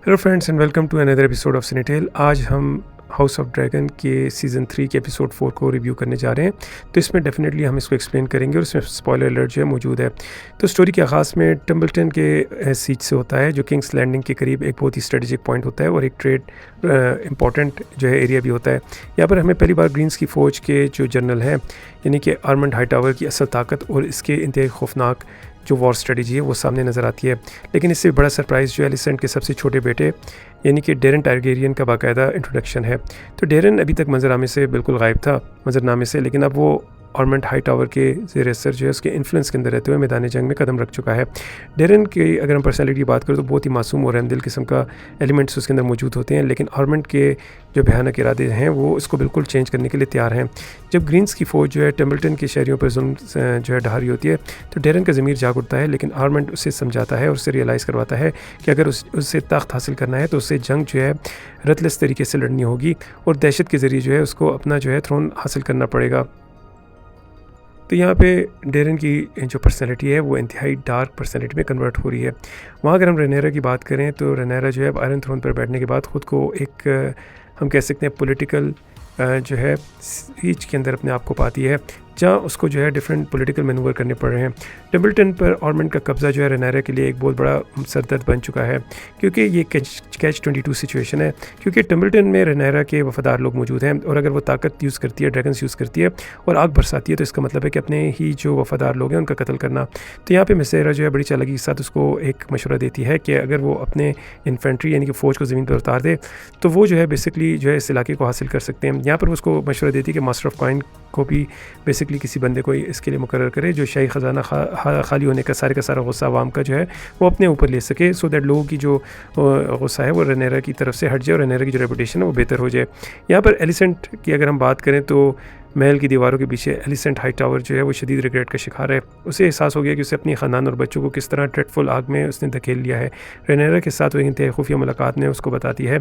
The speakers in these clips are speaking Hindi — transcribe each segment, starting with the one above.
Hello friends and welcome to another episode of Cinetale. आज हम हाउस ऑफ ड्रैगन के सीज़न 3 के एपिसोड 4 को रिव्यू करने जा रहे हैं। तो इसमें डेफिनेटली हम इसको एक्सप्लेन करेंगे और इसमें स्पॉइलर अलर्ट जो है मौजूद है। तो स्टोरी के आगाज़ में टम्बलटन के सीज से होता है, जो किंग्स लैंडिंग के करीब एक बहुत ही स्ट्रेटेजिक पॉइंट होता है और एक ट्रेड इंपॉर्टेंट जो है एरिया भी होता है। यहाँ पर हमें पहली बार ग्रीन्स की फ़ौज के जो जनरल हैं, यानी कि आर्मंड हाईटावर की असल ताकत और इसके इंतहाई खौफनाक जो वॉर स्ट्रेटजी है वो सामने नज़र आती है। लेकिन इससे बड़ा सरप्राइज़ जो है एलिसेंट के सबसे छोटे बेटे यानी कि डेरन टारगेरियन का बाकायदा इंट्रोडक्शन है। तो डेरन अभी तक मंजरनामे से बिल्कुल गायब था मंजरनामे से, लेकिन अब वो आर्मंड हाई टावर के ज़ेर असर जो है उसके इन्फ्लुएंस के अंदर रहते हुए मैदान जंग में कदम रख चुका है। डेरन की अगर हम पर्सनैलिटी की बात करें तो बहुत ही मासूम और रहमदिल किस्म का एलिमेंट्स उसके अंदर मौजूद होते हैं, लेकिन आर्मंड के जो भयानक इरादे हैं वो इसको बिल्कुल चेंज करने के लिए तैयार हैं। जब ग्रीन्स की फ़ौज जो है टम्बलटन के शहरियों पर जुल्म जो है ढा रही होती है तो डेरन का ज़मीर जाग उठता है, लेकिन आर्मंड उसे समझाता है और उससे रियलाइज़ करवाता है कि अगर उससे तख्त हासिल करना है तो उससे जंग जो है रतलस तरीके से लड़नी होगी और दहशत के ज़रिए जो है उसको अपना जो है थ्रोन हासिल करना पड़ेगा। तो यहाँ पे डेरन की जो पर्सनैलिटी है वो इंतहाई डार्क पर्सनैलिटी में कन्वर्ट हो रही है। वहाँ अगर हम रेनेरा की बात करें तो रेनेरा जो है आयरन थ्रोन पर बैठने के बाद ख़ुद को एक हम कह सकते हैं पॉलिटिकल जो है सीज के अंदर अपने आप को पाती है, जहाँ उसको जो है डिफरेंट पॉलिटिकल मैनूवर करने पड़ रहे हैं। टम्बलटन पर आर्मंड का कब्ज़ा जो है रेनेरा के लिए एक बहुत बड़ा सरदर्द बन चुका है, क्योंकि ये कैच 22 सिचुएशन है। क्योंकि टम्बलटन में रेनेरा के वफादार लोग मौजूद हैं और अगर वो ताकत यूज़ करती है, ड्रैगन्स यूज़ करती है और आग बरसाती है, तो इसका मतलब है कि अपने ही जो वफादार लोग हैं उनका कत्ल करना। तो यहाँ पर मिसेरा जो है बड़ी चालाकी के साथ उसको एक मशवरा देती है कि अगर वो अपने इन्फेंट्री यानी कि फ़ौज को ज़मीन पर उतार दे तो वो जो है बेसिकली जो है इस इलाके को हासिल कर सकते हैं। यहाँ पर उसको मशवरा देती है कि मास्टर ऑफ कॉइन को भी बेसिकली किसी बंदे को इसके लिए मुकर्रर करे जो शाही ख़जाना खाली होने का सारा गुस्सा आवाम का जो है वो अपने ऊपर ले सके, सो दैट लोगों की जो गुस्सा है वो रेनेरा की तरफ से हट जाए और रेनेरा की जो रेपुटेशन है वो बेहतर हो जाए। यहाँ पर एलिसेंट की अगर हम बात करें तो महल की दीवारों के पीछे एलिसेंट हाई टावर जो है वो शदीद रिग्रेट का शिकार है। उसे एहसास हो गया कि उसे अपनी ख़ानदान और बच्चों को किस तरह ड्रेडफुल आग में उसने धकेल लिया है। रेनेरा के साथ वो इंतहाई खुफिया मुलाकात ने उसको बताती है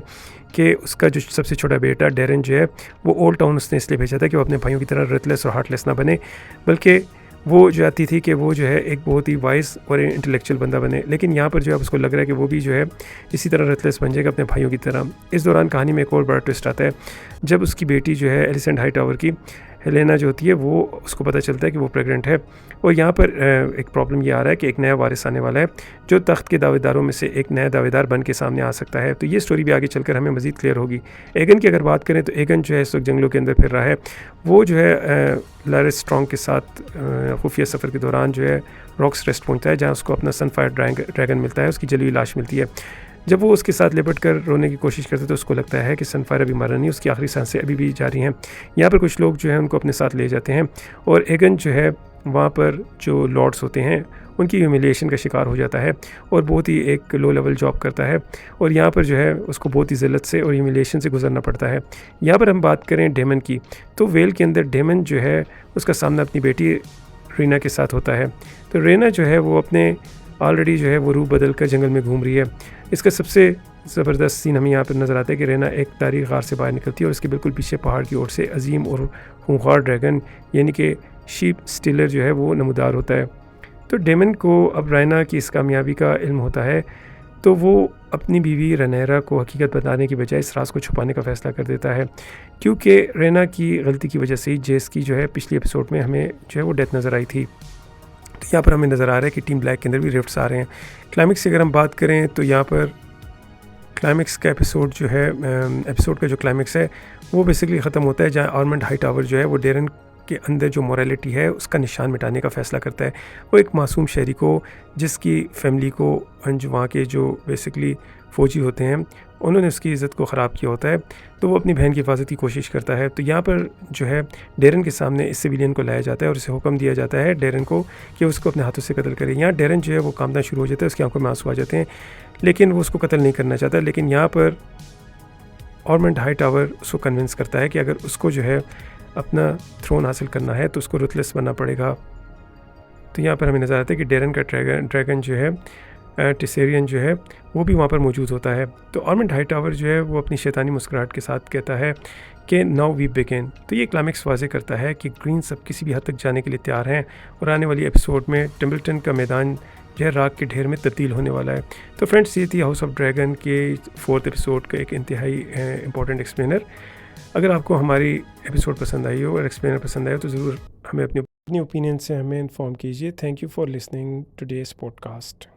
कि उसका जो सबसे छोटा बेटा डेरन जो है वो ओल्ड टाउन उसने इसलिए भेजा था कि वो अपने भाइयों की तरह रेथलेस और हार्टलेस ना बने, बल्कि वो जो आती थी कि वो जो है एक बहुत ही वाइस और इंटेलेक्चुअल बंदा बने। लेकिन यहाँ पर जो है उसको लग रहा है कि वो भी जो है इसी तरह रेथलेस बन जाएगा अपने भाइयों की तरह। इस दौरान कहानी में एक और बड़ा ट्विस्ट आता है जब उसकी बेटी जो है एलिसेंट हाई टावर की हेलेना जो होती है वो उसको पता चलता है कि वो प्रेग्नेंट है। और यहाँ पर एक प्रॉब्लम ये आ रहा है कि एक नया वारिस आने वाला है जो तख्त के दावेदारों में से एक नया दावेदार बन के सामने आ सकता है। तो ये स्टोरी भी आगे चलकर हमें मज़ीद क्लियर होगी। एगन की अगर बात करें तो एगन जो है इस वक्त जंगलों के अंदर फिर रहा है। वो जो है लारिस स्ट्रॉन्ग के साथ खुफिया सफ़र के दौरान जो है रॉक्स रेस्ट पहुँचता है, जहाँ उसको अपना सनफायर ड्रैगन मिलता है, उसकी जली हुई लाश मिलती है। जब वो उसके साथ लिपट कर रोने की कोशिश करते तो उसको लगता है कि सनफायर अभी मरा नहीं, उसकी आखिरी सांसें अभी भी जारी हैं। यहाँ पर कुछ लोग जो हैं उनको अपने साथ ले जाते हैं और एगन जो है वहाँ पर जो लॉर्ड्स होते हैं उनकी ह्यूमिलिएशन का शिकार हो जाता है और बहुत ही एक लो लेवल जॉब करता है और यहाँ पर जो है उसको बहुत ही ज़िल्लत से और ह्यूमिलिएशन से गुजरना पड़ता है। यहाँ पर हम बात करें डेमन की तो वेल के अंदर डेमन जो है उसका सामना अपनी बेटी रीना के साथ होता है। तो रीना जो है वो अपने ऑलरेडी जो है वो रूप बदल कर जंगल में घूम रही है। इसका सबसे ज़बरदस्त सीन हमें यहाँ पर नज़र आता है कि रीना एक तारीख गार से बाहर निकलती है और उसके बिल्कुल पीछे पहाड़ की ओर से अजीम और खूंखार ड्रैगन यानी कि शीप स्टिलर जो है वो नमूदार होता है। तो डेमन को अब रीना की इस कामयाबी का इल्म होता है, तो वो अपनी बीवी रेनेरा को हकीकत बताने की बजाय इस राज को छुपाने का फ़ैसला कर देता है, क्योंकि रीना की गलती की वजह से ही जेस की जो है पिछले एपिसोड में हमें जो है वो डेथ नज़र आई थी। तो यहाँ पर हमें नज़र आ रहा है कि टीम ब्लैक के अंदर भी रिफ्ट्स आ रहे हैं। क्लाइमेक्स की अगर हम बात करें तो यहाँ पर क्लाइमेक्स का एपिसोड जो है एपिसोड का जो क्लाइमेक्स है वो बेसिकली ख़त्म होता है जहाँ आर्मंड हाई टावर जो है वो डेरन के अंदर जो मोरालिटी है उसका निशान मिटाने का फ़ैसला करता है। वो एक मासूम शहरी को जिसकी फैमिली को जो वहाँ के जो बेसिकली फ़ौजी होते हैं उन्होंने उसकी इज़्ज़त को ख़राब किया होता है, तो वो अपनी बहन की हिफाजत की कोशिश करता है। तो यहाँ पर जो है डेरन के सामने इस सिविलियन को लाया जाता है और उसे हुक्म दिया जाता है डेरन को कि उसको अपने हाथों से कत्ल करे। यहाँ डेरन जो है वो कांपना शुरू हो जाता है, उसकी आंखों में आंसू आ जाते हैं, लेकिन वो उसको कत्ल नहीं करना चाहता। लेकिन यहाँ पर आर्मंड हाई टावर उसको कन्विंस करता है कि अगर उसको जो है अपना थ्रोन हासिल करना है तो उसको रुथलेस बनना पड़ेगा। तो यहाँ पर हमें नज़र आता है कि डेरन का ड्रैगन जो है टिसेरियन जो है वो भी वहाँ पर मौजूद होता है। तो आर्मंड हाई टावर जो है वो अपनी शैतानी मुस्कुराहट के साथ कहता है कि नाउ वी बिगिन। तो ये क्लाइमेक्स वाज़े करता है कि ग्रीन सब किसी भी हद तक जाने के लिए तैयार हैं और आने वाली एपिसोड में टम्बलटन का मैदान जो है राख के ढेर में तब्दील होने वाला है। तो फ्रेंड्स, ये थी हाउस ऑफ ड्रैगन के 4th एपिसोड का एक इंतहाई इंपॉर्टेंट एक्सप्लेनर। अगर आपको हमारी एपिसोड पसंद आई हो और एक्सप्लेनर पसंद आया तो ज़रूर हमें अपनी ओपिनियन से हमें इन्फॉर्म कीजिए। Thank you for listening today's podcast.